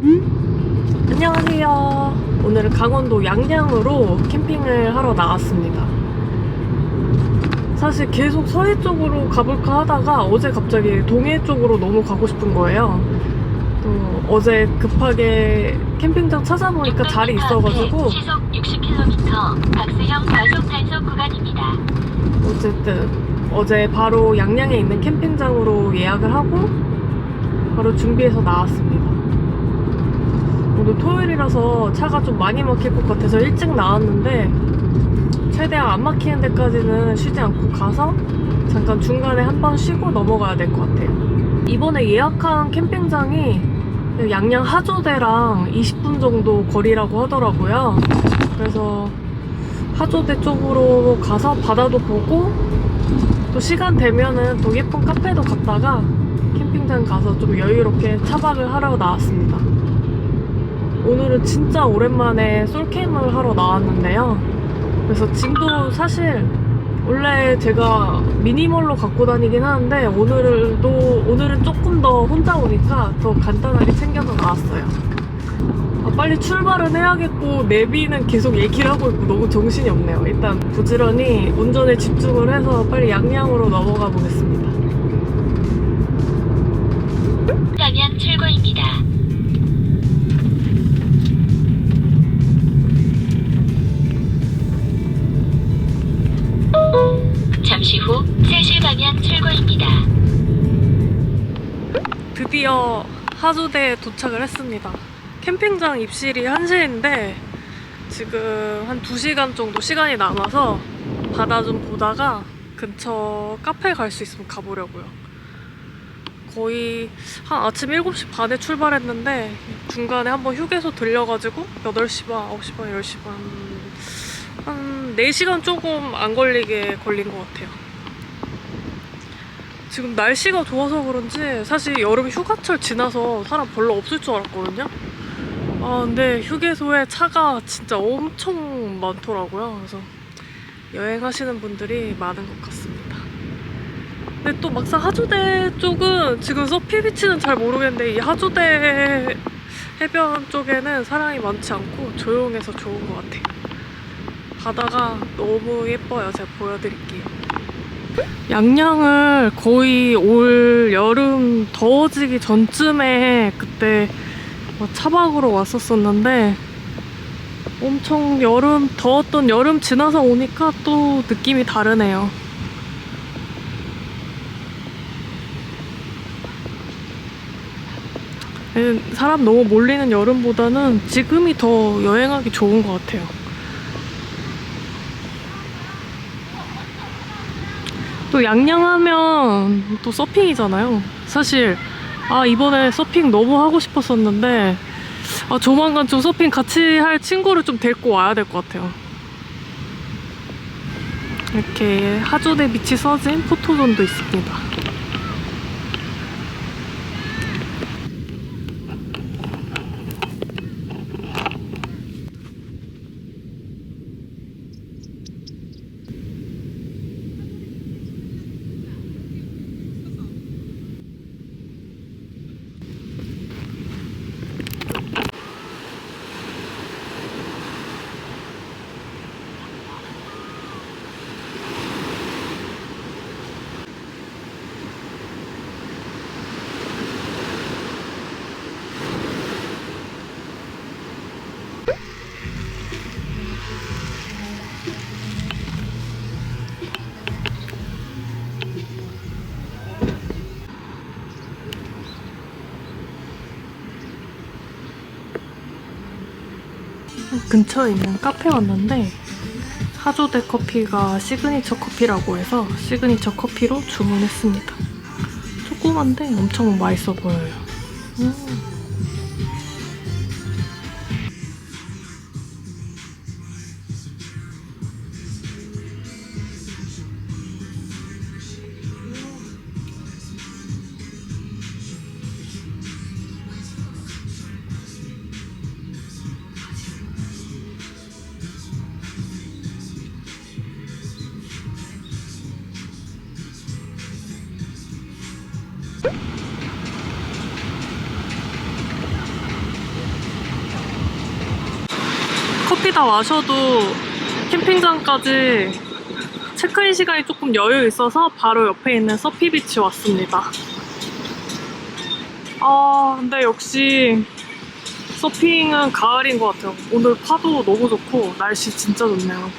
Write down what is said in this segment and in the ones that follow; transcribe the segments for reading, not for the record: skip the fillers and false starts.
안녕하세요. 오늘은 강원도 양양으로 캠핑을 하러 나왔습니다. 사실 계속 서해 쪽으로 가볼까 하다가 어제 갑자기 동해 쪽으로 너무 가고 싶은 거예요. 또 어제 급하게 캠핑장 찾아보니까 자리 있어가지고 시속 60km 박스형 과속 단속 구간입니다. 어쨌든 어제 바로 양양에 있는 캠핑장으로 예약을 하고 바로 준비해서 나왔습니다. 오늘 토요일이라서 차가 좀 많이 막힐 것 같아서 일찍 나왔는데 최대한 안 막히는 데까지는 쉬지 않고 가서 잠깐 중간에 한 번 쉬고 넘어가야 될 것 같아요. 이번에 예약한 캠핑장이 양양 하조대랑 20분 정도 거리라고 하더라고요. 그래서 하조대 쪽으로 가서 바다도 보고 또 시간 되면은 또 예쁜 카페도 갔다가 캠핑장 가서 좀 여유롭게 차박을 하러 나왔습니다. 오늘은 진짜 오랜만에 솔캠을 하러 나왔는데요. 그래서 짐도 사실 원래 제가 미니멀로 갖고 다니긴 하는데 오늘은 조금 더 혼자 오니까 더 간단하게 챙겨서 나왔어요. 빨리 출발은 해야겠고 내비는 계속 얘기를 하고 있고 너무 정신이 없네요. 일단 부지런히 운전에 집중을 해서 빨리 양양으로 넘어가 보겠습니다. 양양 출구입니다. 잠시 후 3시 방향 출구입니다. 드디어 하조대에 도착을 했습니다. 캠핑장 입실이 1시인데 지금 한 2시간 정도 시간이 남아서 바다 좀 보다가 근처 카페 갈 수 있으면 가보려고요. 거의 한 아침 7시 반에 출발했는데 중간에 한번 휴게소 들려가지고 8시 반, 9시 반, 10시 반 한 4시간 조금 안 걸리게 걸린 것 같아요. 지금 날씨가 좋아서 그런지 사실 여름 휴가철 지나서 사람 별로 없을 줄 알았거든요. 근데 휴게소에 차가 진짜 엄청 많더라고요. 그래서 여행하시는 분들이 많은 것 같습니다. 근데 또 막상 하조대 쪽은 지금 서피비치는 잘 모르겠는데 이 하조대 해변 쪽에는 사람이 많지 않고 조용해서 좋은 것 같아요. 바다가 너무 예뻐요. 제가 보여드릴게요. 양양을 거의 올 여름 더워지기 전쯤에 그때 차박으로 왔었었는데 엄청 더웠던 여름 지나서 오니까 또 느낌이 다르네요. 사람 너무 몰리는 여름보다는 지금이 더 여행하기 좋은 것 같아요. 또 양양하면 또 서핑이잖아요. 사실 이번에 서핑 너무 하고 싶었었는데 조만간 좀 서핑 같이 할 친구를 좀 데리고 와야 될 것 같아요. 이렇게 하조대 빛이 서진 포토존도 있습니다. 근처에 있는 카페 왔는데 하조대 커피가 시그니처 커피라고 해서 시그니처 커피로 주문했습니다. 조그만데 엄청 맛있어 보여요. 커피 다 마셔도 캠핑장까지 체크인 시간이 조금 여유 있어서 바로 옆에 있는 서피비치 왔습니다. 근데 역시 서핑은 가을인 것 같아요. 오늘 파도 너무 좋고 날씨 진짜 좋네요.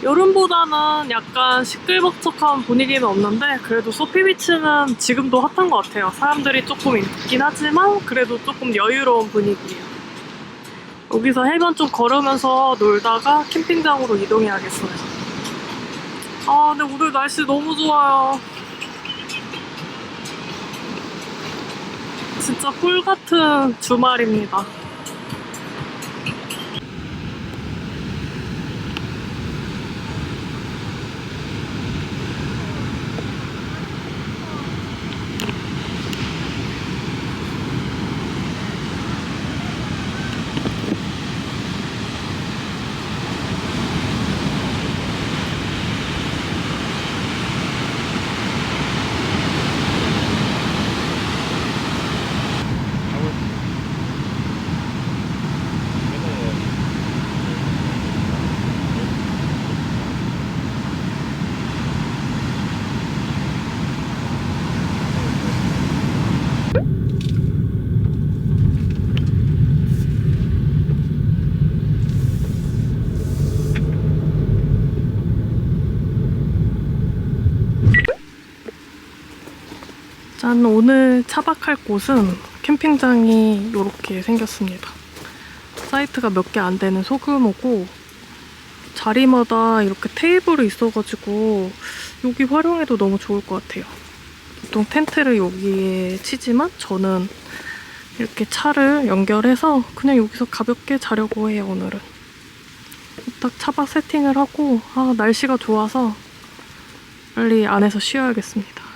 여름보다는 약간 시끌벅적한 분위기는 없는데 그래도 서피비치는 지금도 핫한 것 같아요. 사람들이 조금 있긴 하지만 그래도 조금 여유로운 분위기예요. 여기서 해변 좀 걸으면서 놀다가 캠핑장으로 이동해야겠어요. 근데 오늘 날씨 너무 좋아요. 진짜 꿀 같은 주말입니다. 짠, 오늘 차박할 곳은 캠핑장이 이렇게 생겼습니다. 사이트가 몇 개 안 되는 소규모고 자리마다 이렇게 테이블이 있어가지고 여기 활용해도 너무 좋을 것 같아요. 보통 텐트를 여기에 치지만 저는 이렇게 차를 연결해서 그냥 여기서 가볍게 자려고 해요, 오늘은. 딱 차박 세팅을 하고 날씨가 좋아서 빨리 안에서 쉬어야겠습니다.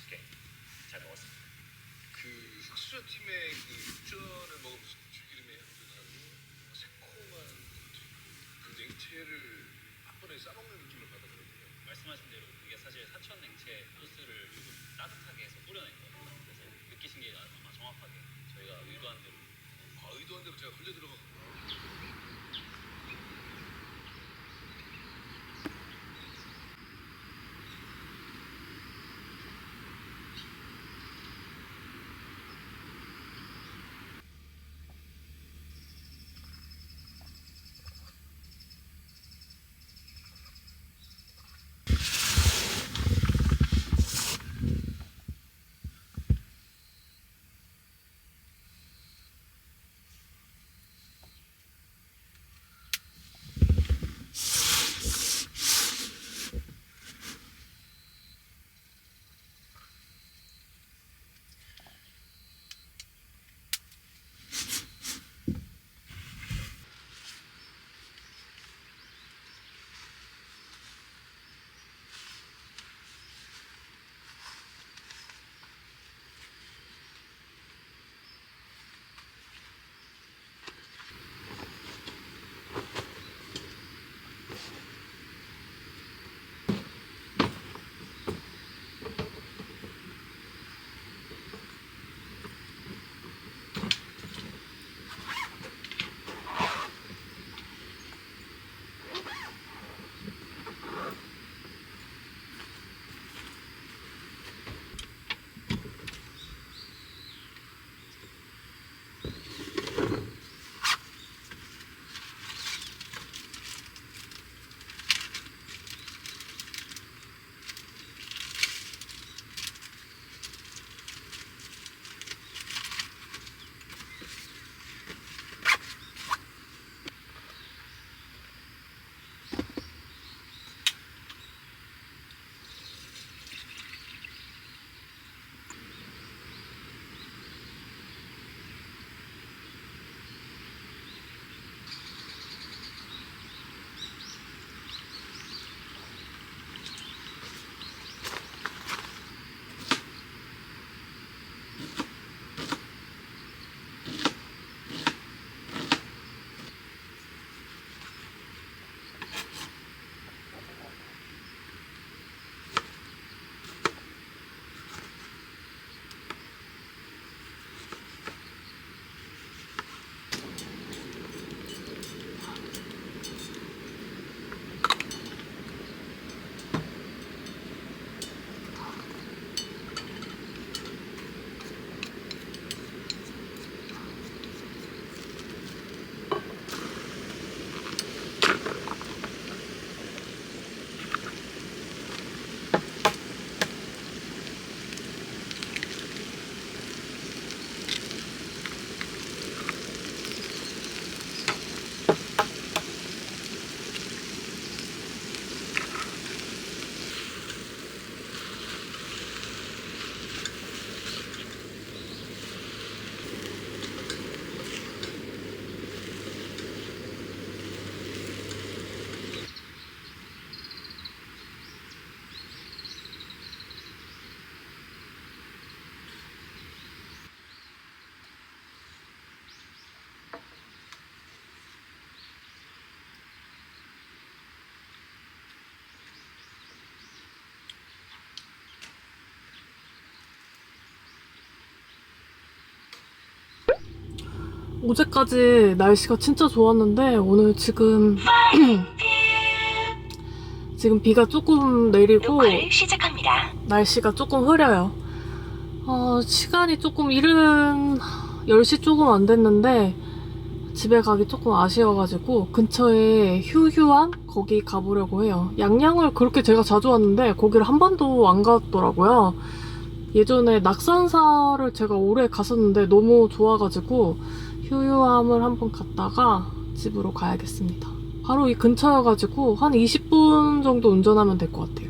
맛있게 잘 먹었습니다. 그 흑수저팀의 그 육전을 먹으면서 고추기름의 향도 나고 새콤한 그 냉채를 한 번에 싸먹는 느낌을 받았거든요. 말씀하신 대로 이게 사실 사천 냉채 소스를 조금 따뜻하게 해서 뿌려냈거든요. 그래서 느끼신 게 아마 정확하게 저희가 의도한 대로. 의도한 대로 제가 걸려 들어간 어제까지 날씨가 진짜 좋았는데 오늘 지금 지금 비가 조금 내리고 녹화를 시작합니다. 날씨가 조금 흐려요. 시간이 조금 이른 10시 조금 안 됐는데 집에 가기 조금 아쉬워가지고 근처에 휴휴한 거기 가보려고 해요. 양양을 그렇게 제가 자주 왔는데 거기를 한 번도 안 갔더라고요. 예전에 낙산사를 제가 오래 갔었는데 너무 좋아가지고 휴유함을 한번 갔다가 집으로 가야겠습니다. 바로 이 근처여가지고 한 20분 정도 운전하면 될 것 같아요.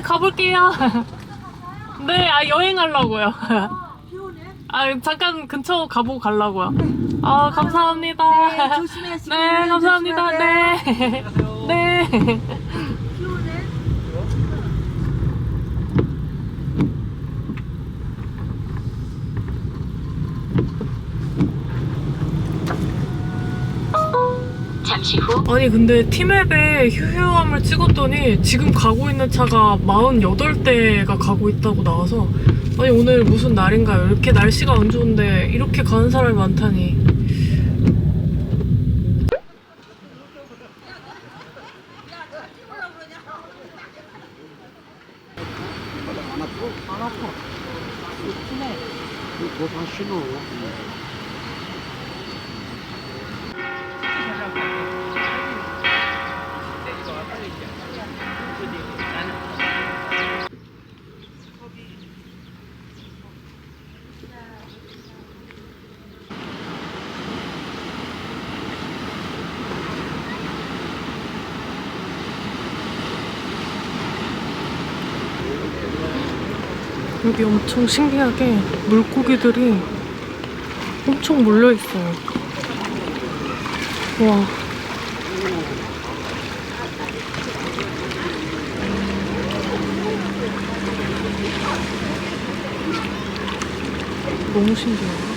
네, 가볼게요. 네, 아, 여행하려고요. 아, 잠깐 근처 가보고 가려고요. 아, 감사합니다. 조심하시고. 네, 감사합니다. 네. 네. 잠시 후 아니 근데 티맵에 휴휴함을 찍었더니 지금 가고 있는 차가 48대가 가고 있다고 나와서 아니 오늘 무슨 날인가요? 이렇게 날씨가 안 좋은데 이렇게 가는 사람이 많다니. 여기 엄청 신기하게 물고기들이 엄청 몰려있어요. 와. 너무 신기해요.